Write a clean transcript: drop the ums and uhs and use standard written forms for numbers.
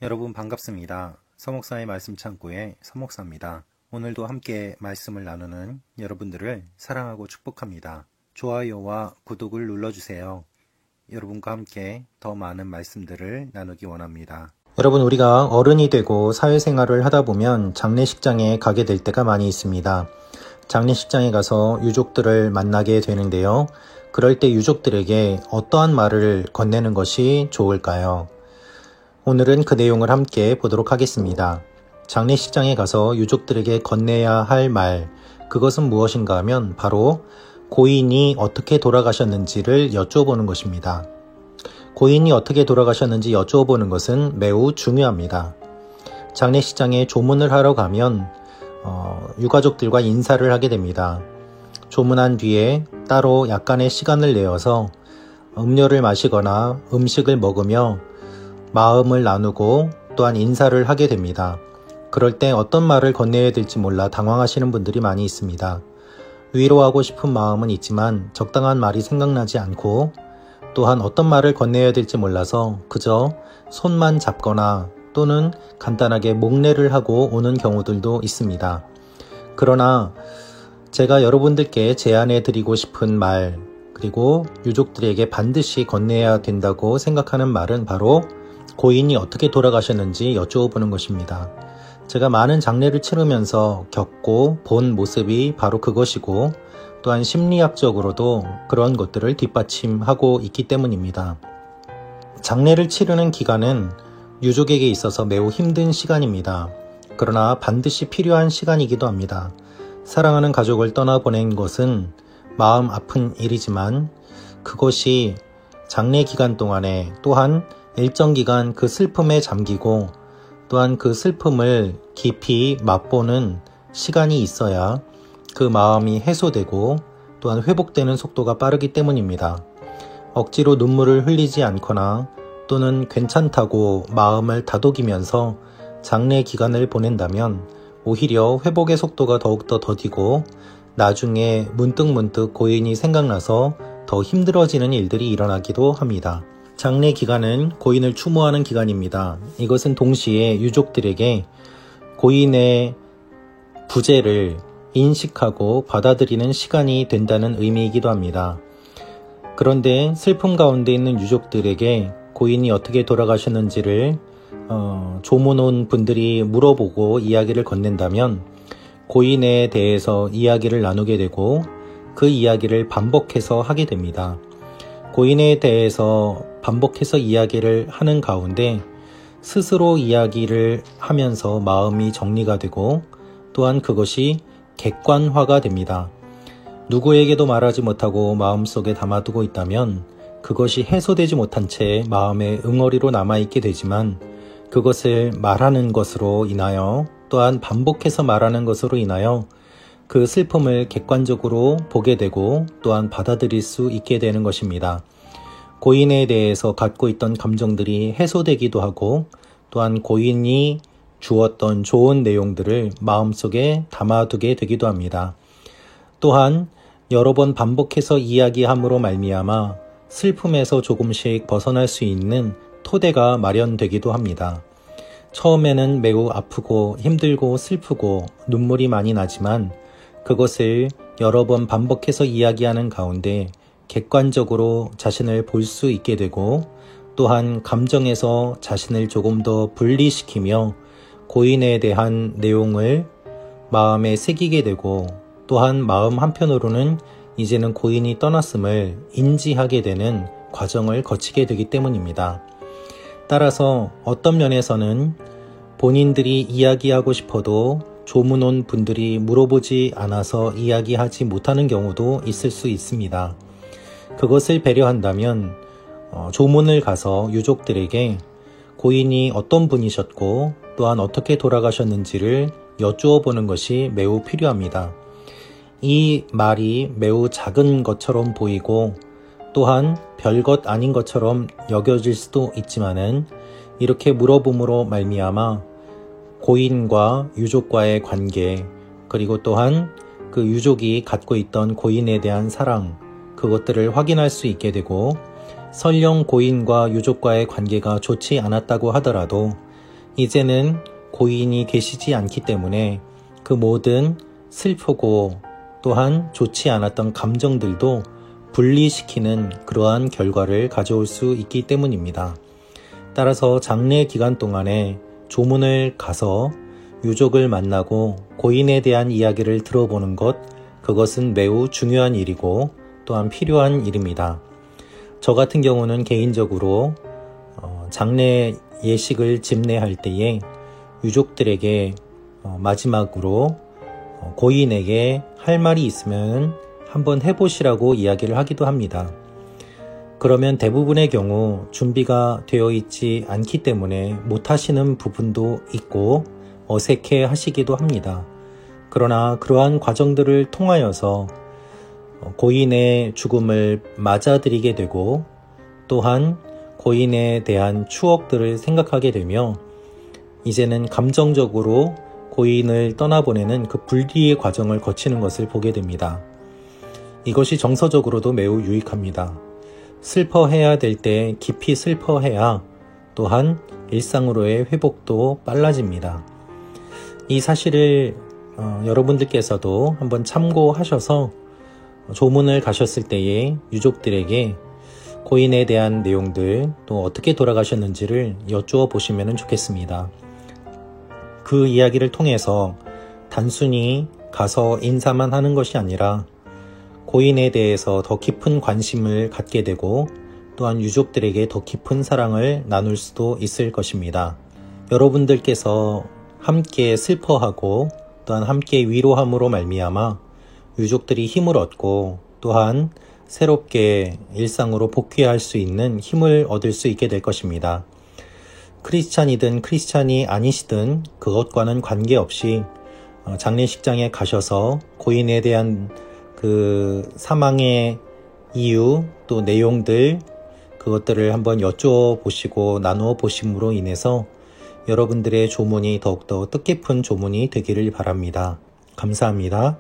여러분 반갑습니다. 서목사의 말씀 창고의 서목사입니다. 오늘도 함께 말씀을 나누는 여러분들을 사랑하고 축복합니다. 좋아요와 구독을 눌러주세요. 여러분과 함께 더 많은 말씀들을 나누기 원합니다. 여러분, 우리가 어른이 되고 사회생활을 하다 보면 장례식장에 가게 될 때가 많이 있습니다. 장례식장에 가서 유족들을 만나게 되는데요. 그럴 때 유족들에게 어떠한 말을 건네는 것이 좋을까요? 오늘은 그 내용을 함께 보도록 하겠습니다. 장례식장에 가서 유족들에게 건네야 할 말, 그것은 무엇인가 하면 바로 고인이 어떻게 돌아가셨는지를 여쭤보는 것입니다. 고인이 어떻게 돌아가셨는지 여쭤보는 것은 매우 중요합니다. 장례식장에 조문을 하러 가면 유가족들과 인사를 하게 됩니다. 조문한 뒤에 따로 약간의 시간을 내어서 음료를 마시거나 음식을 먹으며 마음을 나누고 또한 인사를 하게 됩니다. 그럴 때 어떤 말을 건네야 될지 몰라 당황하시는 분들이 많이 있습니다. 위로하고 싶은 마음은 있지만 적당한 말이 생각나지 않고 또한 어떤 말을 건네야 될지 몰라서 그저 손만 잡거나 또는 간단하게 목례를 하고 오는 경우들도 있습니다. 그러나 제가 여러분들께 제안해 드리고 싶은 말, 그리고 유족들에게 반드시 건네야 된다고 생각하는 말은 바로 고인이 어떻게 돌아가셨는지 여쭤보는 것입니다. 제가 많은 장례를 치르면서 겪고 본 모습이 바로 그것이고 또한 심리학적으로도 그런 것들을 뒷받침하고 있기 때문입니다. 장례를 치르는 기간은 유족에게 있어서 매우 힘든 시간입니다. 그러나 반드시 필요한 시간이기도 합니다. 사랑하는 가족을 떠나보낸 것은 마음 아픈 일이지만 그것이 장례 기간 동안에 또한 일정 기간 그 슬픔에 잠기고 또한 그 슬픔을 깊이 맛보는 시간이 있어야 그 마음이 해소되고 또한 회복되는 속도가 빠르기 때문입니다. 억지로 눈물을 흘리지 않거나 또는 괜찮다고 마음을 다독이면서 장례 기간을 보낸다면 오히려 회복의 속도가 더욱더 더디고 나중에 문득문득 고인이 생각나서 더 힘들어지는 일들이 일어나기도 합니다. 장례 기간은 고인을 추모하는 기간입니다. 이것은 동시에 유족들에게 고인의 부재를 인식하고 받아들이는 시간이 된다는 의미이기도 합니다. 그런데 슬픔 가운데 있는 유족들에게 고인이 어떻게 돌아가셨는지를 조문 온 분들이 물어보고 이야기를 건넨다면 고인에 대해서 이야기를 나누게 되고 그 이야기를 반복해서 하게 됩니다. 고인에 대해서 반복해서 이야기를 하는 가운데 스스로 이야기를 하면서 마음이 정리가 되고 또한 그것이 객관화가 됩니다. 누구에게도 말하지 못하고 마음속에 담아두고 있다면 그것이 해소되지 못한 채 마음의 응어리로 남아있게 되지만 그것을 말하는 것으로 인하여 또한 반복해서 말하는 것으로 인하여 그 슬픔을 객관적으로 보게 되고 또한 받아들일 수 있게 되는 것입니다. 고인에 대해서 갖고 있던 감정들이 해소되기도 하고 또한 고인이 주었던 좋은 내용들을 마음속에 담아두게 되기도 합니다. 또한 여러 번 반복해서 이야기함으로 말미암아 슬픔에서 조금씩 벗어날 수 있는 토대가 마련되기도 합니다. 처음에는 매우 아프고 힘들고 슬프고 눈물이 많이 나지만 그것을 여러 번 반복해서 이야기하는 가운데 객관적으로 자신을 볼 수 있게 되고 또한 감정에서 자신을 조금 더 분리시키며 고인에 대한 내용을 마음에 새기게 되고 또한 마음 한편으로는 이제는 고인이 떠났음을 인지하게 되는 과정을 거치게 되기 때문입니다. 따라서 어떤 면에서는 본인들이 이야기하고 싶어도 조문 온 분들이 물어보지 않아서 이야기하지 못하는 경우도 있을 수 있습니다. 그것을 배려한다면 조문을 가서 유족들에게 고인이 어떤 분이셨고 또한 어떻게 돌아가셨는지를 여쭈어 보는 것이 매우 필요합니다. 이 말이 매우 작은 것처럼 보이고 또한 별것 아닌 것처럼 여겨질 수도 있지만은 이렇게 물어봄으로 말미암아 고인과 유족과의 관계, 그리고 또한 그 유족이 갖고 있던 고인에 대한 사랑, 그것들을 확인할 수 있게 되고 설령 고인과 유족과의 관계가 좋지 않았다고 하더라도 이제는 고인이 계시지 않기 때문에 그 모든 슬프고 또한 좋지 않았던 감정들도 분리시키는 그러한 결과를 가져올 수 있기 때문입니다. 따라서 장례 기간 동안에 조문을 가서 유족을 만나고 고인에 대한 이야기를 들어보는 것, 그것은 매우 중요한 일이고 또한 필요한 일입니다. 저 같은 경우는 개인적으로 장례 예식을 집례할 때에 유족들에게 마지막으로 고인에게 할 말이 있으면 한번 해보시라고 이야기를 하기도 합니다. 그러면 대부분의 경우 준비가 되어 있지 않기 때문에 못하시는 부분도 있고 어색해 하시기도 합니다. 그러나 그러한 과정들을 통하여서 고인의 죽음을 맞아들이게 되고 또한 고인에 대한 추억들을 생각하게 되며 이제는 감정적으로 고인을 떠나보내는 그 분리의 과정을 거치는 것을 보게 됩니다. 이것이 정서적으로도 매우 유익합니다. 슬퍼해야 될 때 깊이 슬퍼해야 또한 일상으로의 회복도 빨라집니다. 이 사실을 여러분들께서도 한번 참고하셔서 조문을 가셨을 때에 유족들에게 고인에 대한 내용들 또 어떻게 돌아가셨는지를 여쭈어 보시면 좋겠습니다. 그 이야기를 통해서 단순히 가서 인사만 하는 것이 아니라 고인에 대해서 더 깊은 관심을 갖게 되고 또한 유족들에게 더 깊은 사랑을 나눌 수도 있을 것입니다. 여러분들께서 함께 슬퍼하고 또한 함께 위로함으로 말미암아 유족들이 힘을 얻고 또한 새롭게 일상으로 복귀할 수 있는 힘을 얻을 수 있게 될 것입니다. 크리스찬이든 크리스찬이 아니시든 그것과는 관계없이 장례식장에 가셔서 고인에 대한 그 사망의 이유 또 내용들 그것들을 한번 여쭤보시고 나누어 보심으로 인해서 여러분들의 조문이 더욱더 뜻깊은 조문이 되기를 바랍니다. 감사합니다.